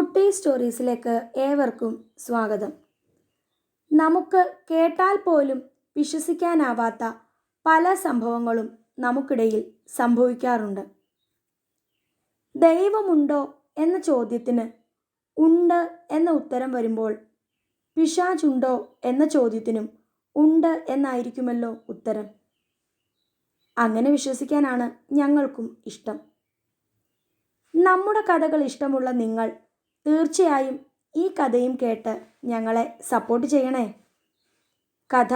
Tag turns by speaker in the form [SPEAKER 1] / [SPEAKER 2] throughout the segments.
[SPEAKER 1] കുട്ടി സ്റ്റോറീസിലേക്ക് ഏവർക്കും സ്വാഗതം. നമുക്ക് കേട്ടാൽ പോലും വിശ്വസിക്കാനാവാത്ത പല സംഭവങ്ങളും നമുക്കിടയിൽ സംഭവിക്കാറുണ്ട്. ദൈവമുണ്ടോ എന്ന ചോദ്യത്തിന് ഉണ്ട് എന്ന ഉത്തരം വരുമ്പോൾ പിശാചുണ്ടോ എന്ന ചോദ്യത്തിനും ഉണ്ട് എന്നായിരിക്കുമല്ലോ ഉത്തരം. അങ്ങനെ വിശ്വസിക്കാനാണ് ഞങ്ങൾക്കും ഇഷ്ടം. നമ്മുടെ കഥകൾ ഇഷ്ടമുള്ള നിങ്ങൾ തീർച്ചയായും ഈ കഥയും കേട്ട് ഞങ്ങളെ സപ്പോർട്ട് ചെയ്യണേ. കഥ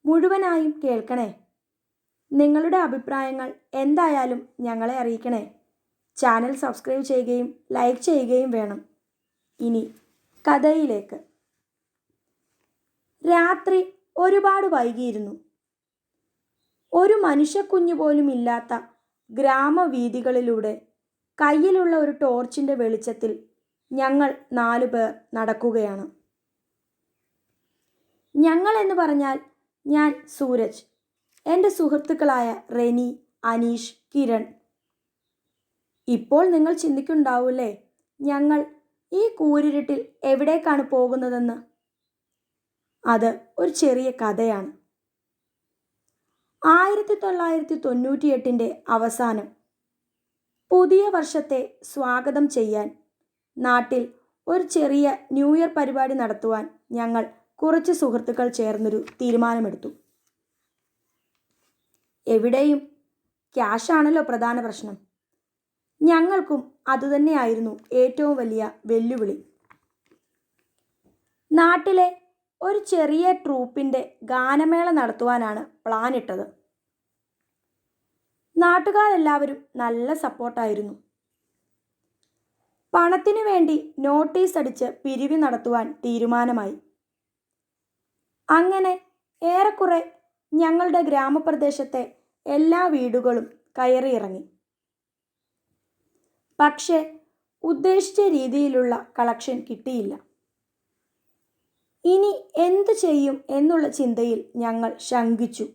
[SPEAKER 1] മുഴുവനായും കേൾക്കണേ. നിങ്ങളുടെ അഭിപ്രായങ്ങൾ എന്തായാലും ഞങ്ങളെ അറിയിക്കണേ. ചാനൽ സബ്സ്ക്രൈബ് ചെയ്യുകയും ലൈക്ക് ചെയ്യുകയും വേണം. ഇനി കഥയിലേക്ക്. രാത്രി ഒരുപാട് വൈകിയിരുന്നു. ഒരു മനുഷ്യക്കുഞ്ഞു പോലും ഇല്ലാത്ത ഗ്രാമവീഥികളിലൂടെ കയ്യിലുള്ള ഒരു ടോർച്ചിൻ്റെ വെളിച്ചത്തിൽ ഞങ്ങൾ 4 പേർ നടക്കുകയാണ്. ഞങ്ങൾ എന്ന് പറഞ്ഞാൽ ഞാൻ, സൂരജ്, എൻ്റെ സുഹൃത്തുക്കളായ റെനി, അനീഷ്, കിരൺ. ഇപ്പോൾ നിങ്ങൾ ചിന്തിക്കുന്നുണ്ടാവൂലേ ഞങ്ങൾ ഈ കൂരിരുട്ടിൽ എവിടേക്കാണ് പോകുന്നതെന്ന്. അത് ഒരു ചെറിയ കഥയാണ്. 1998 അവസാനം പുതിയ വർഷത്തെ സ്വാഗതം ചെയ്യാൻ നാട്ടിൽ ഒരു ചെറിയ ന്യൂ ഇയർ പരിപാടി നടത്തുവാൻ ഞങ്ങൾ കുറച്ച് സുഹൃത്തുക്കൾ ചേർന്നൊരു തീരുമാനമെടുത്തു. എവിടെയും ക്യാഷാണല്ലോ പ്രധാന പ്രശ്നം. ഞങ്ങൾക്കും അതുതന്നെയായിരുന്നു ഏറ്റവും വലിയ വെല്ലുവിളി. നാട്ടിലെ ഒരു ചെറിയ ട്രൂപ്പിൻ്റെ ഗാനമേള നടത്തുവാനാണ് പ്ലാൻ ഇട്ടത്. നാട്ടുകാരെല്ലാവരും നല്ല സപ്പോർട്ടായിരുന്നു. പണത്തിനു വേണ്ടി നോട്ടീസ് അടിച്ച് പിരിവ് നടത്തുവാൻ തീരുമാനമായി. അങ്ങനെ ഏറെക്കുറെ ഞങ്ങളുടെ ഗ്രാമപ്രദേശത്തെ എല്ലാ വീടുകളും കയറിയിറങ്ങി. പക്ഷേ ഉദ്ദേശിച്ച രീതിയിലുള്ള കളക്ഷൻ കിട്ടിയില്ല. ഇനി എന്തു ചെയ്യും എന്നുള്ള ചിന്തയിൽ ഞങ്ങൾ ശങ്കിച്ചു.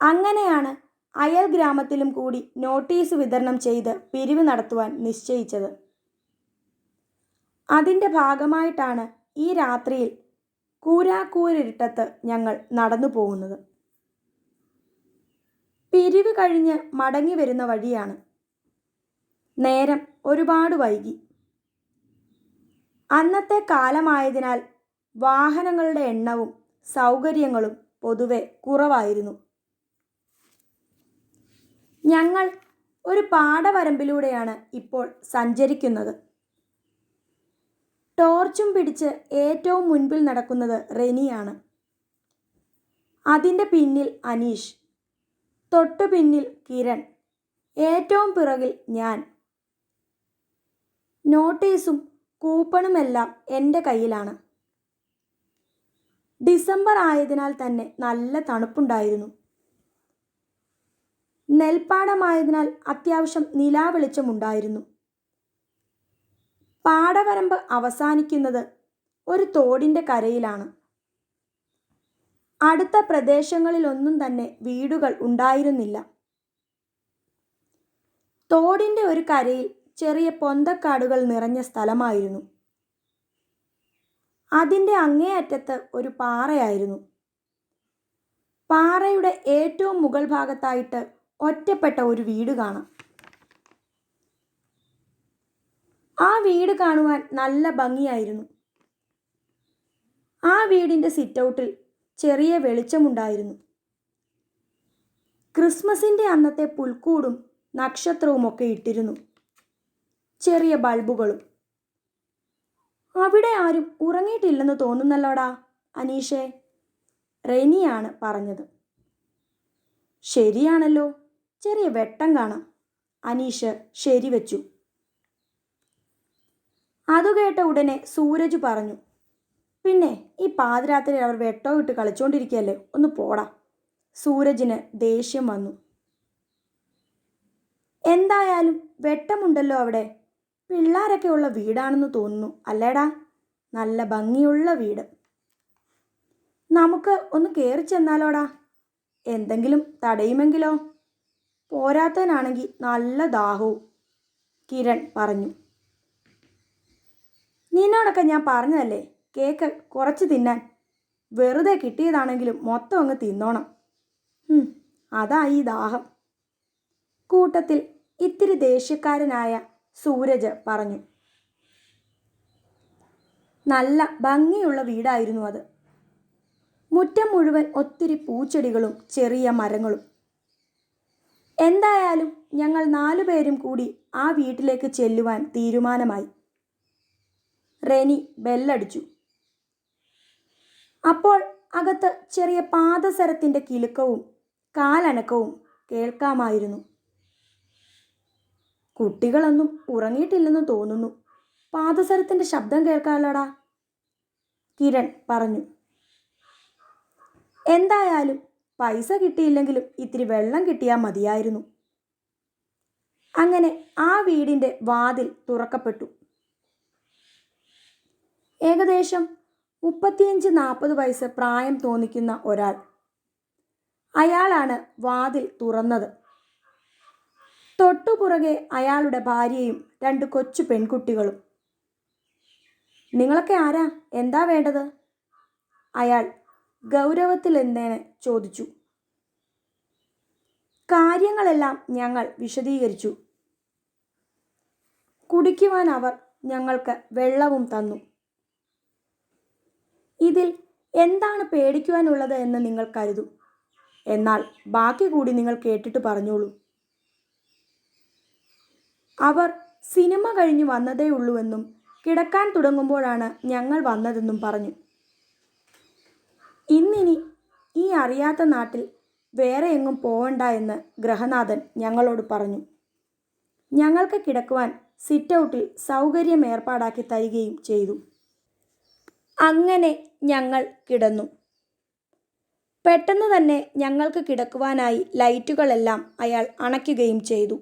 [SPEAKER 1] അങ്ങനെയാണ് അയൽ ഗ്രാമത്തിലും കൂടി നോട്ടീസ് വിതരണം ചെയ്ത് പിരിവ് നടത്തുവാൻ നിശ്ചയിച്ചത്. അതിൻ്റെ ഭാഗമായിട്ടാണ് ഈ രാത്രിയിൽ കൂരാക്കൂരിരുട്ടത്ത് ഞങ്ങൾ നടന്നു പോകുന്നത്. പിരിവ് കഴിഞ്ഞ് മടങ്ങി വരുന്ന വഴിയാണ്. നേരം ഒരുപാട് വൈകി. അന്നത്തെ കാലമായതിനാൽ വാഹനങ്ങളുടെ എണ്ണവും സൗകര്യങ്ങളും പൊതുവെ കുറവായിരുന്നു. ഞങ്ങൾ ഒരു പാടവരമ്പിലൂടെയാണ് ഇപ്പോൾ സഞ്ചരിക്കുന്നത്. ടോർച്ചും പിടിച്ച് ഏറ്റവും മുൻപിൽ നടക്കുന്നത് റെനിയാണ്. അതിൻ്റെ പിന്നിൽ അനീഷ്, തൊട്ടു പിന്നിൽ കിരൺ, ഏറ്റവും പിറകിൽ ഞാൻ. നോട്ടീസും കൂപ്പണുമെല്ലാം എൻ്റെ കയ്യിലാണ്. ഡിസംബർ ആയതിനാൽ തന്നെ നല്ല തണുപ്പുണ്ടായിരുന്നു. നെൽപ്പാടമായതിനാൽ അത്യാവശ്യം നിലാവെളിച്ചമുണ്ടായിരുന്നു. പാടവരമ്പ് അവസാനിക്കുന്നത് ഒരു തോടിൻ്റെ കരയിലാണ്. അടുത്ത പ്രദേശങ്ങളിലൊന്നും തന്നെ വീടുകൾ ഉണ്ടായിരുന്നില്ല. തോടിൻ്റെ ഒരു കരയിൽ ചെറിയ പൊന്തക്കാടുകൾ നിറഞ്ഞ സ്ഥലമായിരുന്നു. അതിൻ്റെ അങ്ങേയറ്റത്ത് ഒരു പാറയായിരുന്നു. പാറയുടെ ഏറ്റവും മുകൾ ഭാഗത്തായിട്ട് ഒറ്റപ്പെട്ട ഒരു വീട് കാണാം. ആ വീട് കാണുവാൻ നല്ല ഭംഗിയായിരുന്നു. ആ വീടിൻ്റെ സിറ്റൗട്ടിൽ ചെറിയ വെളിച്ചമുണ്ടായിരുന്നു. ക്രിസ്മസിൻ്റെ അന്നത്തെ പുൽക്കൂടും നക്ഷത്രവുമൊക്കെ ഇട്ടിരുന്നു, ചെറിയ ബൾബുകളും. അവിടെ ആരും ഉറങ്ങിയിട്ടില്ലെന്ന് തോന്നുന്നല്ലോടാ അനീഷേ, റെനിയാണ് പറഞ്ഞത്. ശരിയാണല്ലോ, ചെറിയ വെട്ടം കാണാം, അനീഷ് ശരിവെച്ചു. അതു കേട്ട ഉടനെ സൂരജ് പറഞ്ഞു, പിന്നെ ഈ പാതിരാത്രി അവർ വെട്ടോ ഇട്ട് കളിച്ചുകൊണ്ടിരിക്കുകയല്ലേ, ഒന്ന് പോടാ. സൂരജിന് ദേഷ്യം വന്നു. എന്തായാലും വെട്ടമുണ്ടല്ലോ അവിടെ. പിള്ളേരൊക്കെ ഉള്ള വീടാണെന്ന് തോന്നുന്നു അല്ലേടാ? നല്ല ഭംഗിയുള്ള വീട്. നമുക്ക് ഒന്ന് കയറി ചെന്നാലോടാ, എന്തെങ്കിലും തടയുമെങ്കിലോ? പോരാത്തതിനാണെങ്കിൽ നല്ല ദാഹവും, കിരൺ പറഞ്ഞു. നിന്നോടൊക്കെ ഞാൻ പറഞ്ഞതല്ലേ കേക്ക് കുറച്ച് തിന്നാൻ. വെറുതെ കിട്ടിയതാണെങ്കിലും മൊത്തം അങ്ങ് തിന്നോണം. അതാ ഈ ദാഹം. കൂട്ടത്തിൽ ഇത്തിരി ദേഷ്യക്കാരനായ സൂരജ് പറഞ്ഞു. നല്ല ഭംഗിയുള്ള വീടായിരുന്നു അത്. മുറ്റം മുഴുവൻ ഒത്തിരി പൂച്ചെടികളും ചെറിയ മരങ്ങളും. എന്തായാലും ഞങ്ങൾ 4 പേരും കൂടി ആ വീട്ടിലേക്ക് ചെല്ലുവാൻ തീരുമാനമായി. റെനി ബെല്ലടിച്ചു. അപ്പോൾ അകത്ത് ചെറിയ പാദസരത്തിൻ്റെ കിലുക്കവും കാലനക്കവും കേൾക്കാമായിരുന്നു. കുട്ടികളൊന്നും ഉറങ്ങിയിട്ടില്ലെന്ന് തോന്നുന്നു. പാദസരത്തിൻ്റെ ശബ്ദം കേൾക്കാമല്ലോടാ, കിരൺ പറഞ്ഞു. എന്തായാലും പൈസ കിട്ടിയില്ലെങ്കിലും ഇത്തിരി വെള്ളം കിട്ടിയാൽ മതിയായിരുന്നു. അങ്ങനെ ആ വീടിൻ്റെ വാതിൽ തുറക്കപ്പെട്ടു. ഏകദേശം 35-40 വയസ്സ് പ്രായം തോന്നിക്കുന്ന ഒരാൾ. അയാളാണ് വാതിൽ തുറന്നത്. തൊട്ടുപുറകെ അയാളുടെ ഭാര്യയും 2 കൊച്ചു പെൺകുട്ടികളും. നിങ്ങളൊക്കെ ആരാ? എന്താ വേണ്ടത്? അയാൾ ഗൗരവത്തിലെന്നേനെ ചോദിച്ചു. കാര്യങ്ങളെല്ലാം ഞങ്ങൾ വിശദീകരിച്ചു. കുടിക്കുവാൻ അവർ ഞങ്ങൾക്ക് വെള്ളവും തന്നു. ഇതിൽ എന്താണ് പേടിക്കുവാനുള്ളത് എന്ന് നിങ്ങൾ കരുതും. എന്നാൽ ബാക്കി കൂടി നിങ്ങൾ കേട്ടിട്ട് പറഞ്ഞോളൂ. അവർ സിനിമ കഴിഞ്ഞ് വന്നതേ ഉള്ളൂവെന്നും കിടക്കാൻ തുടങ്ങുമ്പോഴാണ് ഞങ്ങൾ വന്നതെന്നും പറഞ്ഞു. ഇന്നിനി ഈ അറിയാത്ത നാട്ടിൽ വേറെ എങ്ങും പോവണ്ട എന്ന് ഗൃഹനാഥൻ ഞങ്ങളോട് പറഞ്ഞു. ഞങ്ങൾക്ക് കിടക്കുവാൻ സിറ്റൗട്ടിൽ സൗകര്യം ഏർപ്പാടാക്കി തരികയും ചെയ്തു. അങ്ങനെ ഞങ്ങൾ കിടന്നു. പെട്ടെന്ന് തന്നെ ഞങ്ങൾക്ക് കിടക്കുവാനായി ലൈറ്റുകളെല്ലാം അയാൾ അണയ്ക്കുകയും ചെയ്തു.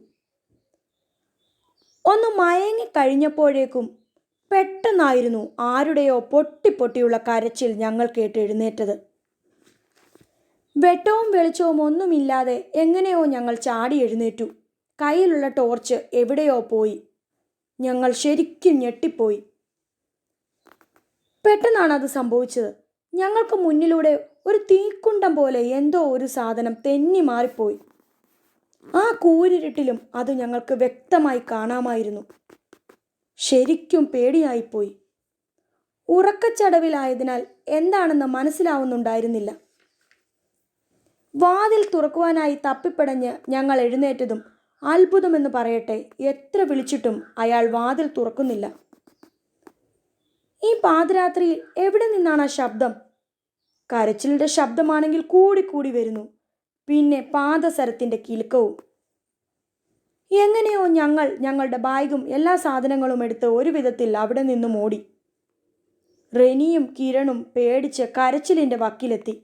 [SPEAKER 1] ഒന്ന് മയങ്ങിക്കഴിഞ്ഞപ്പോഴേക്കും പെട്ടെന്നായിരുന്നു ആരുടെയോ പൊട്ടിപ്പൊട്ടിയുള്ള കരച്ചിൽ ഞങ്ങൾ കേട്ട് എഴുന്നേറ്റത്. വെട്ടവും വെളിച്ചവും ഒന്നുമില്ലാതെ എങ്ങനെയോ ഞങ്ങൾ ചാടി എഴുന്നേറ്റു. കയ്യിലുള്ള ടോർച്ച് എവിടെയോ പോയി. ഞങ്ങൾ ശരിക്കും ഞെട്ടിപ്പോയി. പെട്ടെന്നാണ് അത് സംഭവിച്ചത്. ഞങ്ങൾക്ക് മുന്നിലൂടെ ഒരു തീക്കുണ്ടം പോലെ എന്തോ ഒരു സാധനം തെന്നി മാറിപ്പോയി. ആ കൂരിരുട്ടിലും അത് ഞങ്ങൾക്ക് വ്യക്തമായി കാണാമായിരുന്നു. ശരിക്കും പേടിയായിപ്പോയി. ഉറക്കച്ചടവിലായതിനാൽ എന്താണെന്ന് മനസ്സിലാവുന്നുണ്ടായിരുന്നില്ല. വാതിൽ തുറക്കുവാനായി തപ്പിപ്പടഞ്ഞ് ഞങ്ങൾ എഴുന്നേറ്റതും അത്ഭുതമെന്ന് പറയട്ടെ, എത്ര വിളിച്ചിട്ടും അയാൾ വാതിൽ തുറക്കുന്നില്ല. ഈ പാതിരാത്രിയിൽ എവിടെ നിന്നാണ് ആ ശബ്ദം? കരച്ചിലിൻ്റെ ശബ്ദമാണെങ്കിൽ കൂടിക്കൂടി വരുന്നു. പിന്നെ പാദസരത്തിൻ്റെ കിലുക്കവും. എങ്ങനെയോ ഞങ്ങൾ ഞങ്ങളുടെ ബാഗും എല്ലാ സാധനങ്ങളും എടുത്ത് ഒരു വിധത്തിൽ അവിടെ നിന്നും ഓടി. റെനിയും കിരണും പേടിച്ച് കരച്ചിലിൻ്റെ വക്കിലെത്തി.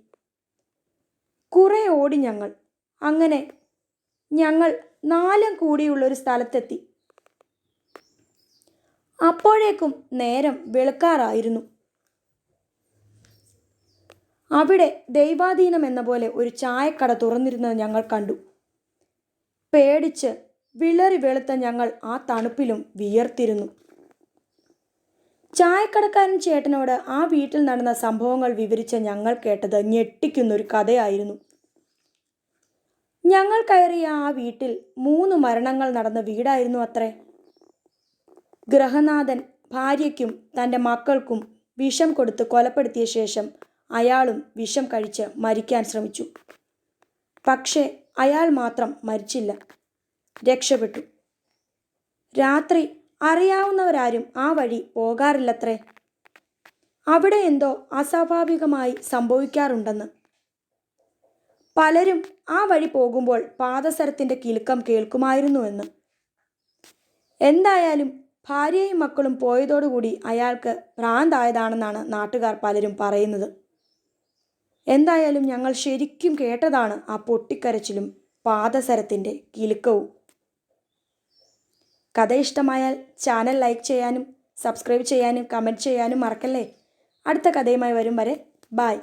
[SPEAKER 1] കുറെ ഓടി ഞങ്ങൾ. അങ്ങനെ ഞങ്ങൾ 4 കൂടിയുള്ളൊരു സ്ഥലത്തെത്തി. അപ്പോഴേക്കും നേരം വെളുക്കാറായിരുന്നു. അവിടെ ദൈവാധീനം എന്ന പോലെ ഒരു ചായക്കട തുറന്നിരുന്നത് ഞങ്ങൾ കണ്ടു. പേടിച്ച് വിളറി വെളുത്ത ഞങ്ങൾ ആ തണുപ്പിലും വിയർത്തിരുന്നു. ചായക്കടക്കാരൻ ചേട്ടനോട് ആ വീട്ടിൽ നടന്ന സംഭവങ്ങൾ വിവരിച്ച ഞങ്ങൾ കേട്ടത് ഞെട്ടിക്കുന്നൊരു കഥയായിരുന്നു. ഞങ്ങൾ കയറിയ ആ വീട്ടിൽ 3 മരണങ്ങൾ നടന്ന വീടായിരുന്നു അത്രേ. ഗൃഹനാഥൻ ഭാര്യയ്ക്കും തൻ്റെ മക്കൾക്കും വിഷം കൊടുത്ത് കൊലപ്പെടുത്തിയ ശേഷം അയാളും വിഷം കഴിച്ച് മരിക്കാൻ ശ്രമിച്ചു. പക്ഷേ അയാൾ മാത്രം മരിച്ചില്ല, രക്ഷപ്പെട്ടു. രാത്രി അറിയാവുന്നവരാരും ആ വഴി പോകാറില്ലത്രേ. അവിടെ എന്തോ അസ്വാഭാവികമായി സംഭവിക്കാറുണ്ടെന്ന്. പലരും ആ വഴി പോകുമ്പോൾ പാദസരത്തിൻ്റെ കിലുക്കം കേൾക്കുമായിരുന്നുവെന്ന്. എന്തായാലും ഭാര്യയും മക്കളും പോയതോടുകൂടി അയാൾക്ക് ഭ്രാന്തായതാണെന്നാണ് നാട്ടുകാർ പലരും പറയുന്നത്. എന്തായാലും ഞങ്ങൾ ശരിക്കും കേട്ടതാണ് ആ പൊട്ടിക്കരച്ചിലും പാദസരത്തിൻ്റെ കിലുക്കവും. കഥ ഇഷ്ടമായാൽ ചാനൽ ലൈക്ക് ചെയ്യാനും സബ്സ്ക്രൈബ് ചെയ്യാനും കമൻറ്റ് ചെയ്യാനും മറക്കല്ലേ. അടുത്ത കഥയുമായി വരും വരെ ബായ്.